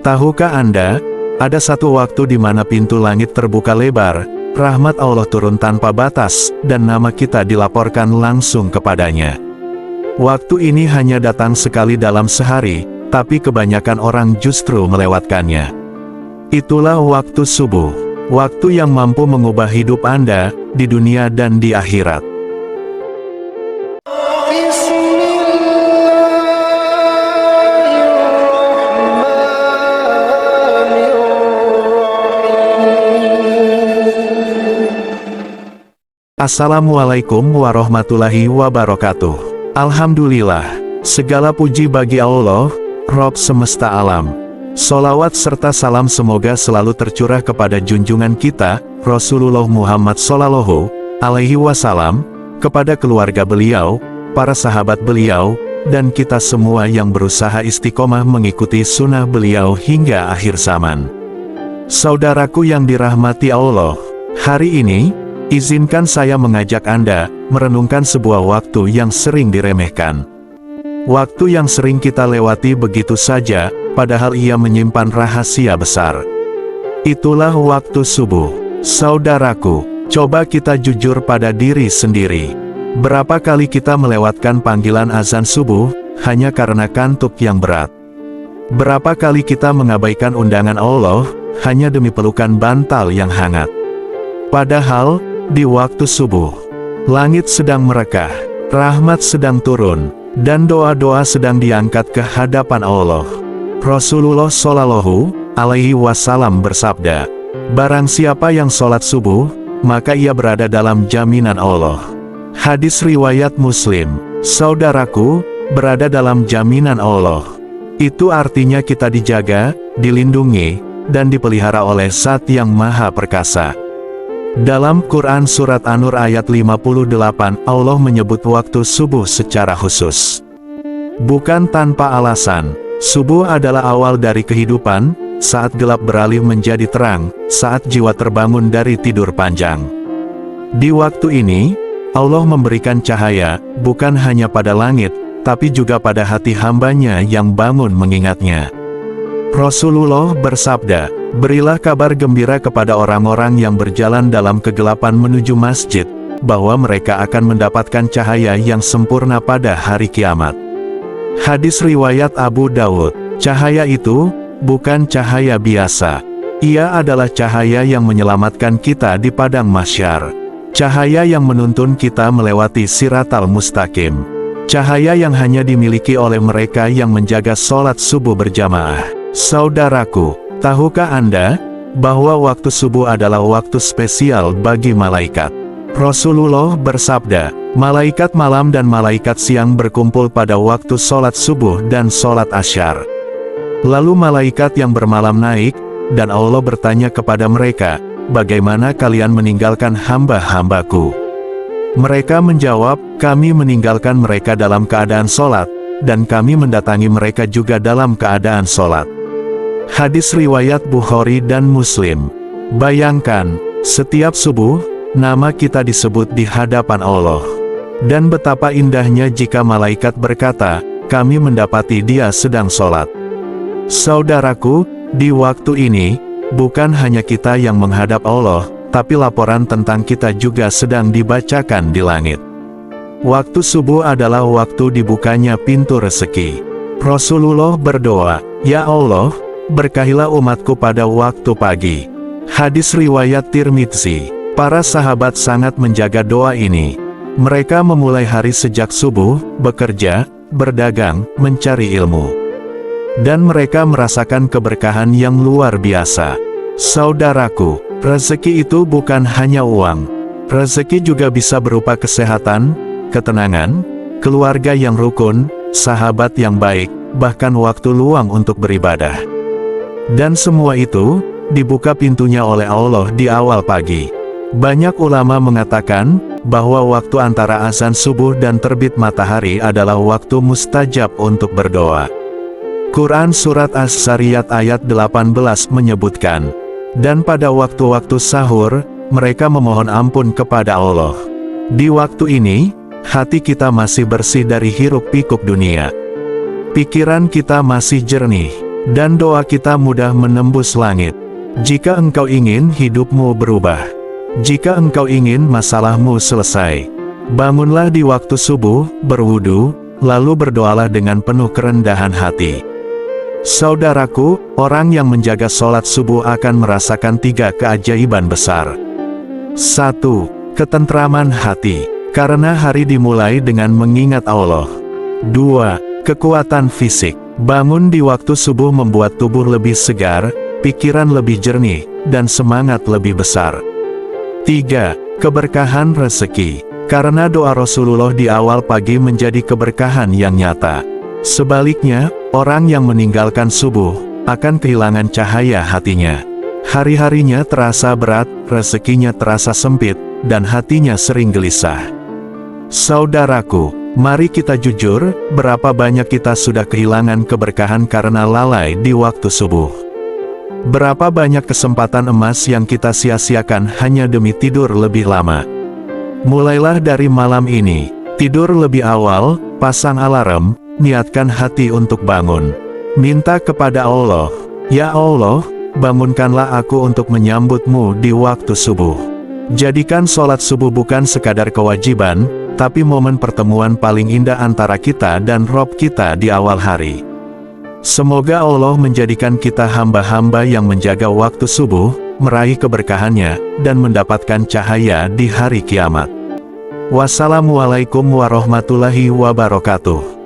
Tahukah Anda, ada satu waktu di mana pintu langit terbuka lebar, rahmat Allah turun tanpa batas, dan nama kita dilaporkan langsung kepadanya. Waktu ini hanya datang sekali dalam sehari, tapi kebanyakan orang justru melewatkannya. Itulah waktu subuh, waktu yang mampu mengubah hidup Anda, di dunia dan di akhirat. Assalamualaikum warahmatullahi wabarakatuh. Alhamdulillah, segala puji bagi Allah, Rob semesta alam. Sholawat serta salam semoga selalu tercurah kepada junjungan kita, Rasulullah Muhammad Sallallahu Alaihi Wasallam, kepada keluarga beliau, para sahabat beliau, dan kita semua yang berusaha istiqomah mengikuti sunnah beliau hingga akhir zaman. Saudaraku yang dirahmati Allah, hari ini, izinkan saya mengajak Anda merenungkan sebuah waktu yang sering diremehkan. Waktu yang sering kita lewati begitu saja, padahal ia menyimpan rahasia besar. Itulah waktu subuh. Saudaraku, coba kita jujur pada diri sendiri. Berapa kali kita melewatkan panggilan azan subuh, hanya karena kantuk yang berat? Berapa kali kita mengabaikan undangan Allah, hanya demi pelukan bantal yang hangat? Padahal, di waktu subuh, langit sedang merekah, rahmat sedang turun, dan doa-doa sedang diangkat ke hadapan Allah. Rasulullah Shallallahu Alaihi Wasallam bersabda, barang siapa yang sholat subuh, maka ia berada dalam jaminan Allah. Hadis riwayat Muslim. Saudaraku, berada dalam jaminan Allah. Itu artinya kita dijaga, dilindungi, dan dipelihara oleh Zat yang Maha Perkasa. Dalam Quran Surat An-Nur ayat 58, Allah menyebut waktu subuh secara khusus. Bukan tanpa alasan, subuh adalah awal dari kehidupan, saat gelap beralih menjadi terang, saat jiwa terbangun dari tidur panjang. Di waktu ini, Allah memberikan cahaya, bukan hanya pada langit, tapi juga pada hati hambanya yang bangun mengingatnya. Rasulullah bersabda, berilah kabar gembira kepada orang-orang yang berjalan dalam kegelapan menuju masjid, bahwa mereka akan mendapatkan cahaya yang sempurna pada hari kiamat. Hadis riwayat Abu Dawud. Cahaya itu, bukan cahaya biasa. Ia adalah cahaya yang menyelamatkan kita di padang mahsyar. Cahaya yang menuntun kita melewati Siratal Mustaqim. Cahaya yang hanya dimiliki oleh mereka yang menjaga sholat subuh berjamaah. Saudaraku, tahukah Anda, bahwa waktu subuh adalah waktu spesial bagi malaikat? Rasulullah bersabda, malaikat malam dan malaikat siang berkumpul pada waktu sholat subuh dan sholat asyar. Lalu malaikat yang bermalam naik, dan Allah bertanya kepada mereka, bagaimana kalian meninggalkan hamba-hambaku? Mereka menjawab, kami meninggalkan mereka dalam keadaan sholat, dan kami mendatangi mereka juga dalam keadaan sholat. Hadis riwayat Bukhari dan Muslim. Bayangkan, setiap subuh, nama kita disebut di hadapan Allah. Dan betapa indahnya jika malaikat berkata, kami mendapati dia sedang sholat. Saudaraku, di waktu ini, bukan hanya kita yang menghadap Allah, tapi laporan tentang kita juga sedang dibacakan di langit. Waktu subuh adalah waktu dibukanya pintu rezeki. Rasulullah berdoa, ya Allah, berkahilah umatku pada waktu pagi. Hadis riwayat Tirmidzi. Para sahabat sangat menjaga doa ini. Mereka memulai hari sejak subuh, bekerja, berdagang, mencari ilmu. Dan mereka merasakan keberkahan yang luar biasa. Saudaraku, rezeki itu bukan hanya uang. Rezeki juga bisa berupa kesehatan, ketenangan, keluarga yang rukun, sahabat yang baik, bahkan waktu luang untuk beribadah. Dan semua itu, dibuka pintunya oleh Allah di awal pagi. Banyak ulama mengatakan, bahwa waktu antara azan subuh dan terbit matahari adalah waktu mustajab untuk berdoa. Quran Surat As-Sariyat ayat 18 menyebutkan, dan pada waktu-waktu sahur, mereka memohon ampun kepada Allah. Di waktu ini, hati kita masih bersih dari hiruk-pikuk dunia. Pikiran kita masih jernih, dan doa kita mudah menembus langit. Jika engkau ingin hidupmu berubah, jika engkau ingin masalahmu selesai, bangunlah di waktu subuh, berwudu, lalu berdoalah dengan penuh kerendahan hati. Saudaraku, orang yang menjaga sholat subuh akan merasakan 3 keajaiban besar. 1. Ketentraman hati, karena hari dimulai dengan mengingat Allah. 2. Kekuatan fisik, bangun di waktu subuh membuat tubuh lebih segar, pikiran lebih jernih, dan semangat lebih besar. 3. Keberkahan rezeki, karena doa Rasulullah di awal pagi menjadi keberkahan yang nyata. Sebaliknya, orang yang meninggalkan subuh, akan kehilangan cahaya hatinya. Hari-harinya terasa berat, rezekinya terasa sempit, dan hatinya sering gelisah. Saudaraku, mari kita jujur, berapa banyak kita sudah kehilangan keberkahan karena lalai di waktu subuh. Berapa banyak kesempatan emas yang kita sia-siakan hanya demi tidur lebih lama. Mulailah dari malam ini, tidur lebih awal, pasang alarm, niatkan hati untuk bangun. Minta kepada Allah, "Ya Allah, bangunkanlah aku untuk menyambutmu di waktu subuh." Jadikan sholat subuh bukan sekadar kewajiban, tapi momen pertemuan paling indah antara kita dan Rob kita di awal hari. Semoga Allah menjadikan kita hamba-hamba yang menjaga waktu subuh, meraih keberkahannya, dan mendapatkan cahaya di hari kiamat. Wassalamualaikum warahmatullahi wabarakatuh.